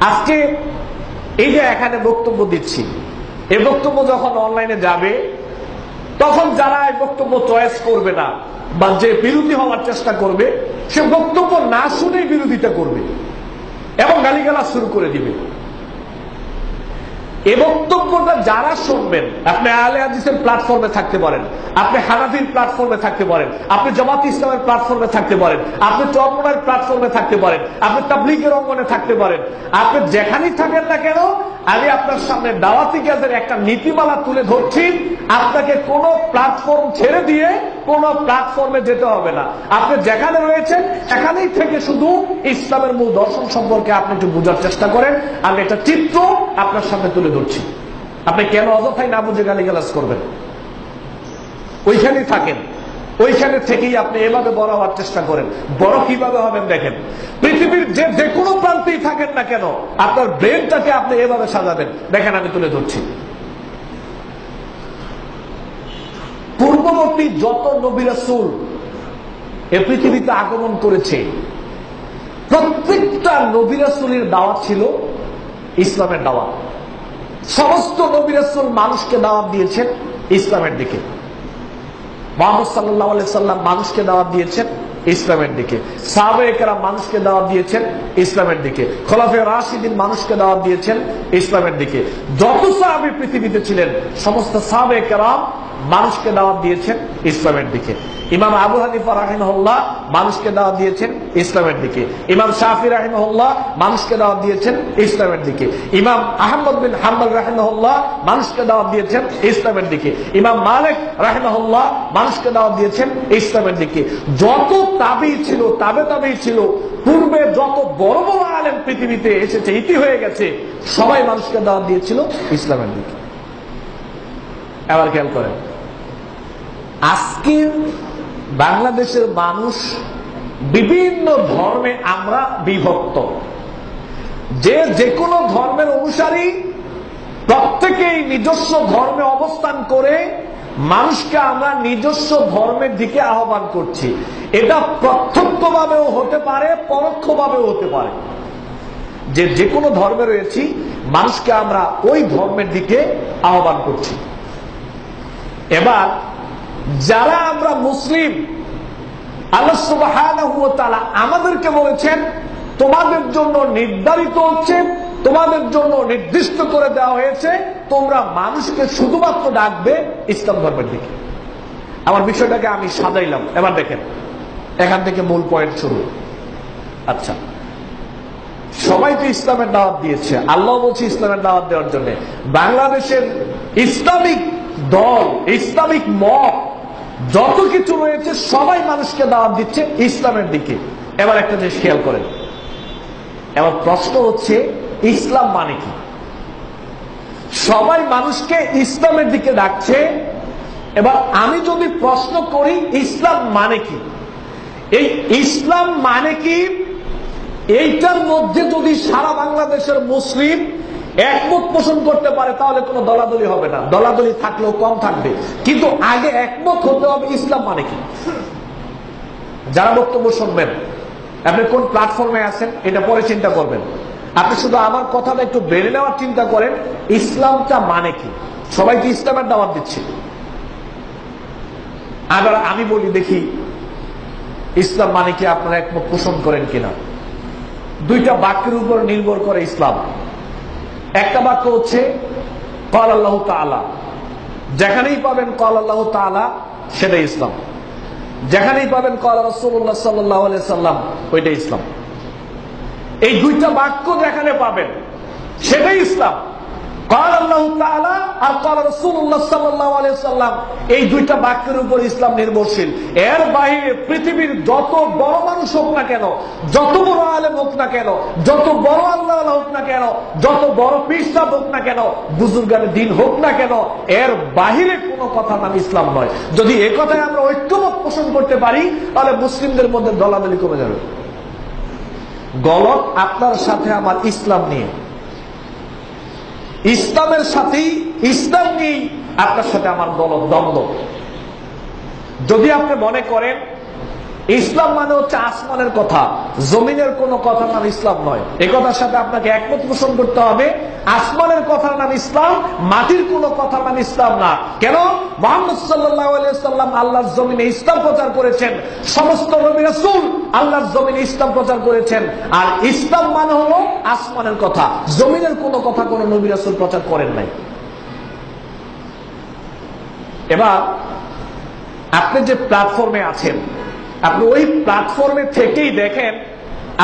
আজকে এই যে এখানে বক্তব্য দিচ্ছি, এই বক্তব্য যখন অনলাইনে যাবে তখন যারা এই বক্তব্য চয়েস করবে না বা যে বিরোধী হওয়ার চেষ্টা করবে, সে বক্তব্য না শুনেই বিরোধিতা করবে এবং গালিগালাজ শুরু করে দিবে। এই বক্তব্যটা যারা শুনবেন, আপনি আহলে হাদিসের প্ল্যাটফর্মে থাকতে পারেন, আপনি হানাফির প্ল্যাটফর্মে থাকতে পারেন, আপনি জামাত ইসলামের প্ল্যাটফর্মে থাকতে পারেন, আপনি চরমোনার প্ল্যাটফর্মে থাকতে পারেন, আপনি তাবলীগের অঙ্গনে থাকতে পারেন, আপনি যেখানেই থাকেন না কেন, আমি আপনার সামনে দাওয়াতি কাজের একটা নীতিমালা তুলে ধরছি। আপনাকে কোন প্ল্যাটফর্ম ছেড়ে দিয়ে কোন প্ল্যাটফর্মে যেতে হবে না। আপনি যেখানে রয়েছেন সেখানেই থেকে শুধু ইসলামের মূল দর্শন সম্পর্কে আপনি একটু বোঝার চেষ্টা করেন। আমি একটা চিত্র আপনার সামনে তুলে ধরছি, আপনি কেন অযথাই না বুঝে গালিগালাজ করবেন? ওইখানেই থাকেন, ওইখানে থেকেই আপনি এভাবে বড় হওয়ার চেষ্টা করেন। বড় কিভাবে হবেন দেখেন, পৃথিবীর যে কোনো প্রান্তেই থাকেন না কেন, আপনার ব্রেনটাকে আপনি এভাবে সাজাবেন। দেখেন আমি তুলে ধরছি, পূর্ববর্তী যত নবী রাসূল এ পৃথিবীতে আগমন করেছে, প্রত্যেকটা নবী রাসূলের দাওয়াত ছিল ইসলামের দাওয়াত। সমস্ত নবী রাসূল মানুষকে দাওয়াত দিয়েছেন ইসলামের দিকে। মুহাম্মদ সাল্লাল্লাহু আলাইহি সাল্লাম মানুষকে দাওয়াত দিয়েছেন ইসলামের দিকে, সাহাবায়ে কেরাম মানুষকে দাওয়াত দিয়েছেন ইসলামের দিকে, খোলাফায়ে রাশিদিন মানুষকে দাওয়াত দিয়েছেন ইসলামের দিকে। যত সাহাবী পৃথিবীতে ছিলেন সমস্ত সাহাবায়ে কেরাম মানুষকে দাওয়াত দিয়েছেন ইসলামের দিকে। ইমাম আবু হানিফা রাহিমাহুল্লাহ মানুষকে দাওয়াত দিয়েছেন ইসলামের দিকে। ইমাম শাফি রাহিমাহুল্লাহ মানুষকে দাওয়াত দিয়েছেন ইসলামের দিকে। ইমাম আহমদ বিন হাম্বল রাহিমাহুল্লাহ মানুষকে দাওয়াত দিয়েছেন ইসলামের দিকে। ইমাম মালিক রাহিমাহুল্লাহ মানুষকে দাওয়াত দিয়েছেন ইসলামের দিকে। যত তাবী ছিল, তাবে ছিল, পূর্বে যত বড় বড় আলেম পৃথিবীতে এসেছে, ইতি হয়ে গেছে, সবাই মানুষকে দাওয়াত দিয়েছিল ইসলামের দিকে। এবার খেয়াল করেন, আজকের বাংলাদেশের মানুষ বিভিন্ন ধর্মে আমরা বিভক্ত। যে কোনো ধর্মের অনুসারী প্রত্যেকেই নিজস্ব ধর্মে অবস্থান করে মানুষকে আমরা নিজস্ব ধর্মের দিকে আহ্বান করছি। এটা প্রত্যক্ষভাবেও হতে পারে, পরোক্ষভাবেও হতে পারে। যে কোনো ধর্মে রয়েছি, মানুষকে আমরা ওই ধর্মের দিকে আহ্বান করছি। এবার যারা আমরা মুসলিম, আল্লাহ সুবহানাহু ওয়া তাআলা আমাদেরকে বলেছেন তোমাদের জন্য নির্ধারিত হচ্ছে, তোমাদের জন্য নির্দিষ্ট করে দেওয়া হয়েছে, তোমরা মানুষকে শুধুমাত্র ডাকবে ইসলাম ধর্মের দিকে। আমার বিষয়টাকে আমি সাজাইলাম। এবার দেখেন, এখান থেকে মূল পয়েন্ট শুরু। আচ্ছা, সবাই তো ইসলামের দাওয়াত দিয়েছে, আল্লাহ বলছে ইসলামের দাওয়াত দেওয়ার জন্য। বাংলাদেশের ইসলামিক দল, ইসলামিক মত যত কিছু রয়েছে সবাই মানুষকে দাওয়াত দিচ্ছে ইসলামের দিকে। এবার একটা জিনিস খেয়াল করেন, এবার প্রশ্ন হচ্ছে ইসলাম মানে কি? সবাই মানুষকে ইসলামের দিকে ডাকছে। এবার আমি যদি প্রশ্ন করি ইসলাম মানে কি, এই ইসলাম মানে কি, এইটার মধ্যে যদি সারা বাংলাদেশের মুসলিম একমত পোষণ করতে পারে তাহলে কোনো দলাদলি হবে না। দলাদলি থাকলেও কম থাকবে, কিন্তু আগে একমত হতে হবে ইসলাম মানে কি। যারা বক্তব্য শুনবেন, আপনি কোন প্ল্যাটফর্মে আছেন এটা পরে চিন্তা করবেন। আপনি শুধু আমার কথাটা একটু বেড়ে নেওয়ার চিন্তা করেন, ইসলামটা মানে কি। সবাই তো ইসলামের দাওয়াত দিচ্ছে। আবার আমি বলি দেখি ইসলাম মানে কি আপনারা একমত পোষণ করেন কিনা। দুইটা বাক্যের উপর নির্ভর করে ইসলাম। একটা বাক্য হচ্ছে ক্বাল আল্লাহু তাআলা, যেখানেই পাবেন ক্বাল আল্লাহু তাআলা সেটাই ইসলাম। যেখানেই পাবেন ক্বাল রাসূলুল্লাহ সাল্লাল্লাহু আলাইহি সাল্লাম ওইটাই ইসলাম। এই দুইটা বাক্য যেখানে পাবেন সেটাই ইসলাম। ক্বাল আল্লাহু তাআলা আর ক্বাল রাসূলুল্লাহ সাল্লাল্লাহু আলাইহি সাল্লাম, এই দুইটা বাক্যের উপর ইসলাম নির্ভরশীল। এর বাইরে পৃথিবীর যত বড় মানুষ হোক না কেন, যত বড় আলেম হোক না কেন, যত বড় আল্লাহ হোক না কেন, যত বড় পীর সাহেব হোক না কেন, বুজুর্গানে দিন হোক না কেন, এর বাহিরে কোনো কথা নাম ইসলাম নয়। যদি এ কথায় আমরা ঐক্যমত পোষণ করতে পারি তাহলে মুসলিমদের মধ্যে দলাদলি কমে যাবে। গলত আপনার সাথে আমার ইসলাম নিয়ে, ইসলামের সাথেই, ইসলাম নিয়েই আপনার সাথে আমার দ্বন্দ্ব। যদি আপনি মনে করেন ইসলাম মানে হচ্ছে আসমানের কথা, জমিনের কোন কথার নাম ইসলাম নয়। এই কথার সাথে আপনাকে একমত পোষণ করতে হবে। আসমানের কথার নাম ইসলাম, মাটির কোন কথার নাম ইসলাম না। কেন? মুহাম্মদ সাল্লাল্লাহু আলাইহি সাল্লাম আল্লাহর জমিনে ইসলাম প্রচার করেছেন, সমস্ত নবী রাসূল আল্লাহর জমিনে ইসলাম প্রচার করেছেন। আর ইসলাম মানে হলো আসমানের কথা, জমিনের কোন কথা কোন নবী রাসূল প্রচার করেন নাই। এবার আপনি যে প্ল্যাটফর্মে আছেন, আপনি ওই প্ল্যাটফর্মে থেকেই দেখেন,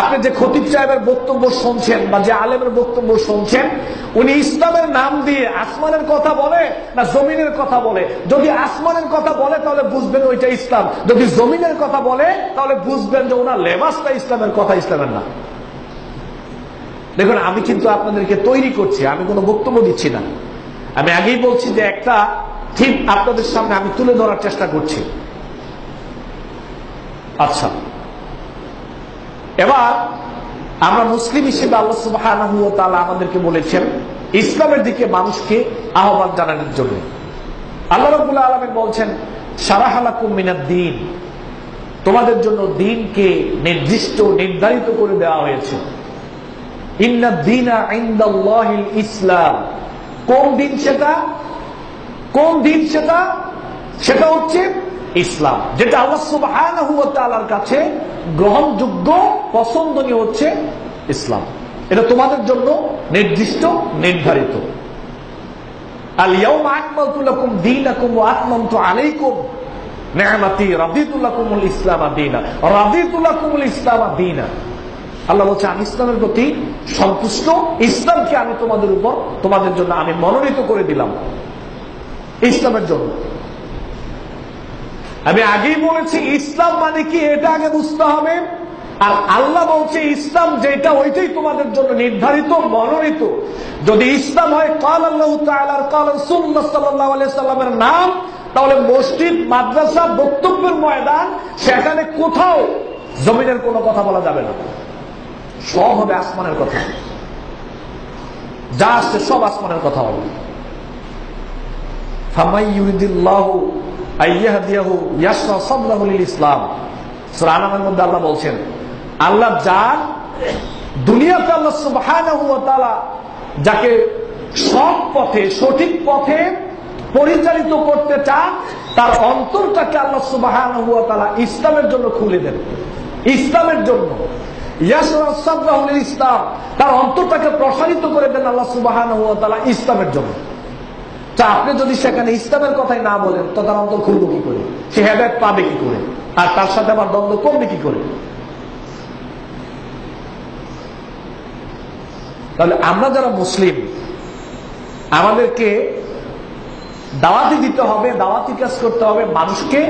আপনি যে খতিব সাহেবের বক্তব্য শুনছেন বা যে আলেমের বক্তব্য শুনছেন, উনি ইসলামের নাম দিয়ে আসমানের কথা বলে না জমিনের কথা বলে? যদি আসমানের কথা বলে তাহলে বুঝবেন ওইটা ইসলাম, যদি জমিনের কথা বলে তাহলে বুঝবেন যে ওনার লেবাসটা ইসলামের কথা, ইসলামের না। দেখুন, আমি কিন্তু আপনাদেরকে তৈরি করছি, আমি কোনো বক্তব্য দিচ্ছি না। আমি আগেই বলছি যে একটা ঠিক আপনাদের সামনে আমি তুলে ধরার চেষ্টা করছি। আচ্ছা, এবার আমরা মুসলিম হিসেবে আল্লাহ সুবহানাহু ওয়া তাআলা আমাদেরকে বলেছেন ইসলামের দিকে মানুষকে আহ্বান জানানোর জন্য। আল্লাহ রাব্বুল আলামিন বলছেন শারাহা লাকুম মিনাদ-দীন, তোমাদের জন্য দ্বীনকে নির্দিষ্ট নির্ধারিত করে দেওয়া হয়েছে। ইন্নাদ-দীনা ইনদাল্লাহিল ইসলাম। কোন দিন সেটা? কোন দিন সেটা? সেটা হচ্ছে ইসলাম, যেটা আল্লাহ সুবহানাহু ওয়া তাআলার কাছে গ্রহণযোগ্য, পছন্দনীয় হচ্ছে ইসলাম। এটা তোমাদের জন্য নির্দিষ্ট, নির্ধারিত। আল ইয়াউমা আকমালতু লাকুম দীনাকুম ওয়া আতমামতু আলাইকুম নি'মাতি রাদিতু লাকুমুল ইসলামা দীনা, রাদিতু লাকুমুল ইসলামা দীনা। আল্লাহ বলছে আমি ইসলামের প্রতি সন্তুষ্ট, ইসলামকে আমি তোমাদের উপর, তোমাদের জন্য আমি মনোনীত করে দিলাম, ইসলামের জন্য। আমি আগেই বলেছি ইসলাম মানে কি এটা আগে বুঝতে হবে। আর আল্লাহ বলছে ইসলাম যেটা ওইটাই তোমাদের জন্য নির্ধারিত, মনোনীত। যদি ইসলাম হয় ক্বাল আল্লাহু তাআলা আর ক্বাল রাসূলুল্লাহ সাল্লাল্লাহু আলাইহি সাল্লামের নাম, তাহলে মসজিদ, মাদ্রাসা, বক্তব্যের ময়দান, সেখানে কোথাও জমিনের কোনো কথা বলা যাবে না, সব হবে আসমানের কথা। যা আসছে সব আসমানের কথা হবে। ফামাই ইউরিদিল্লাহু আইয়াহদিয়াহু ইয়াশরা সাদরাহু লিল ইসলাম। সূরা আনামের মধ্যে আল্লাহ বলছেন, আল্লাহ যার দুনিয়াতে আল্লাহ সুবহানাহু ওয়া তাআলা যাকে সৎ পথে, সঠিক পথে পরিচালিত করতে চান, তার অন্তরটাকে আল্লাহ সুবহানাহু ওয়া তাআলা ইসলামের জন্য খুলে দেন। ইসলামের জন্য ইয়াশরা সাদরাহু লিল ইসলাম, তার অন্তরটাকে প্রসারিত করে দেন আল্লাহ সুবহানাহু ওয়া তাআলা ইসলামের জন্য। তা আপনি যদি সেখানে ইসলামের কথাই না বলেন তো তার অন্তর খুলবে কি করে? সে হেদায়েত পাবে কি করে? আর তার সাথে আবার দ্বন্দ্ব কমবে কি করে? তাহলে আমরা যারা মুসলিম, আমাদেরকে দাওয়াতি দিতে হবে, দাওয়াতি কাজ করতে হবে, মানুষকে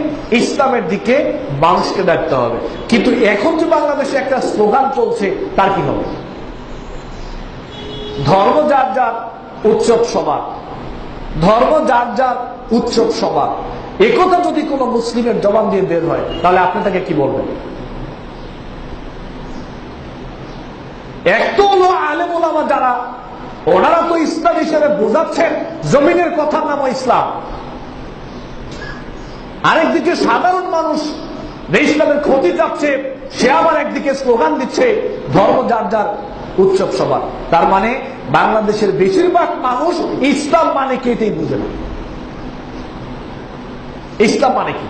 ইসলামের দিকে মানুষকে ডাকতে হবে। কিন্তু এখন যে বাংলাদেশে একটা স্লোগান চলছে, তার কি হবে? ধর্ম যার যার, উৎসব সবার। ধর্ম যার যার, উৎসব সবার। একথা যদি কোনো মুসলিমের জবান দিয়ে বের হয়, তাহলে আপনি তাকে কি বলবেন? এক তো হলো আলেম ওলামা যারা, ওনারা তো ইসলাম হিসেবে বোঝাচ্ছেন জমিনের কথার নাম ইসলাম। আরেকদিকে সাধারণ মানুষ যে ইসলামের ক্ষতি যাচ্ছে, সে আবার একদিকে স্লোগান দিচ্ছে ধর্ম যার যার, উৎসব সবার। তার মানে বাংলাদেশের বেশিরভাগ মানুষ ইসলাম মানে কি এটাই বুঝে না। ইসলাম মানে কি?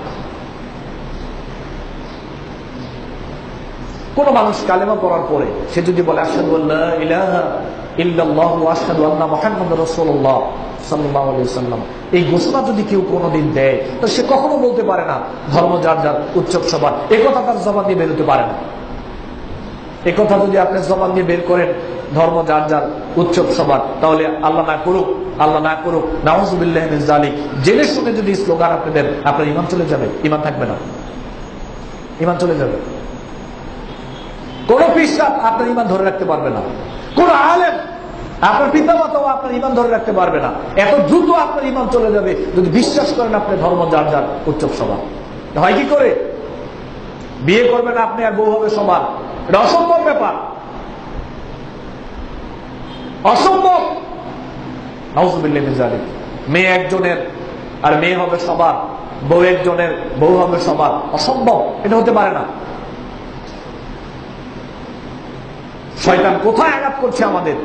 কোন মানুষ কালেমা পড়ার পরে সে যদি বলে আশহাদু আল্লা ইলাহা ইল্লাল্লাহু ওয়া আশহাদু আন্না মুহাম্মাদুর রাসূলুল্লাহ সাল্লাল্লাহু আলাইহি ওয়াসাল্লাম, এই ঘোষণা যদি কেউ কোনোদিন দেয়, তো সে কখনো বলতে পারে না ধর্ম যার যার, উৎসব সবার। এই কথা তার জবান দিয়ে বেরোতে পারে না। এই কথা যদি আপনি জবান দিয়ে বের করেন ধর্ম যার যার, উৎসব সবার, তাহলে আল্লাহ না করুক, আল্লাহ না করুক, নাউযুবিল্লাহি মিন যালিক, জেনে শুনে যদি স্লোগান আপনি দেন, আপনার ঈমান চলে যাবে, ঈমান থাকবে না, ঈমান চলে যাবে। কোন পিসাব আপনার ঈমান ধরে রাখতে পারবে না, কোন আলেম, আপনার পিতামাতাও আপনার ঈমান ধরে রাখতে পারবে না। এত দ্রুত আপনার ঈমান চলে যাবে যদি বিশ্বাস করেন আপনি ধর্ম যার যার, উৎসব সবার। হয় কি করে? বিয়ে করবেন আপনি আর বউ হবে সবার, এটা অসম্ভব ব্যাপার, অসম্ভব। নাউযুবিল্লাহি মিন যালিক। মেয়ে একজনের আর মেয়ে হবে সবার, বউ একজনের, বউ হবে সবার, অসম্ভব, এটা হতে পারে না। শয়তান কোথায় আঘাত করছে আমাদের,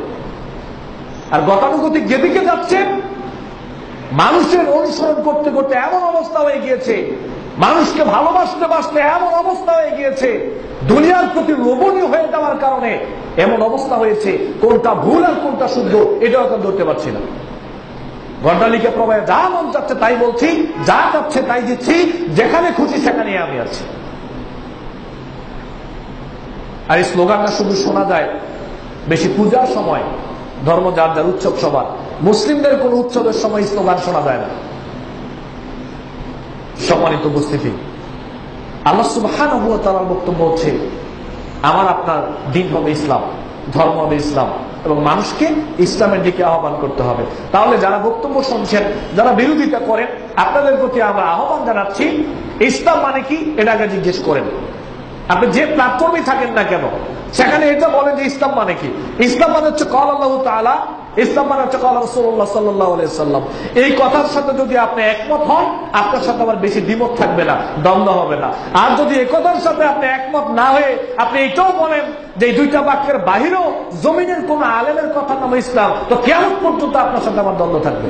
আর গতানুগতিক যেদিকে যাচ্ছে, মানুষের অনুসরণ করতে করতে এমন অবস্থা হয়ে গিয়েছে, মানুষকে ভালোবাসতে বাসতে এমন অবস্থা হয়ে গিয়েছে, দুনিয়ার প্রতি লোভনীয় হয়ে যাওয়ার কারণে এমন অবস্থা হয়েছে, কোনটা ভুল আর কোনটা শুদ্ধ এটাও এখন ধরতে পারছি না। গন্ডালিকা প্রবাহে যা মন চাচ্ছে তাই বলছি, যা চাচ্ছে তাই দিচ্ছি, যেখানে খুশি সেখানে আমি আছি। আর এই স্লোগানটা শুধু শোনা যায় বেশি পূজার সময়, ধর্ম যার যার উৎসব সবার। মুসলিমদের কোন উৎসবের সময় স্লোগান শোনা যায় না। সম্মানিত উপস্থিতি, আল্লাহ সুবহানাহু ওয়া তাআলার বক্তব্য হচ্ছে আমার আপনার দিন হবে ইসলাম, ধর্ম হবে ইসলাম, এবং মানুষকে ইসলামের দিকে আহ্বান করতে হবে। তাহলে যারা বক্তব্য শুনছেন, যারা বিরোধিতা করেন, আপনাদের প্রতি আমরা আহ্বান জানাচ্ছি, ইসলাম মানে কি এটা আগে জিজ্ঞেস করেন। আপনি যে প্ল্যাটফর্মে থাকেন না কেন, সেখানে এটা বলেন যে ইসলাম মানে কি। ইসলাম মানে হচ্ছে ক্বালা আল্লাহু তাআলা, ইসলাম মানে হচ্ছে ক্বালা রাসূলুল্লাহ সাল্লাল্লাহু আলাইহি ওয়াসাল্লাম। এই কথার সাথে যদি আপনি একমত হন, আপনার সাথে আবার বেশি দ্বিমত থাকবে না, দ্বন্দ্ব হবে না। আর যদি এই কথার সাথে আপনি একমত না হয়ে আপনি এটাও বলেন যে এই দুইটা বাক্যের বাহিরেও জমিনের কোন আলেমের কথা নাম ইসলাম, তো কিয়ামত পর্যন্ত আপনার সাথে আমার দ্বন্দ্ব থাকবে।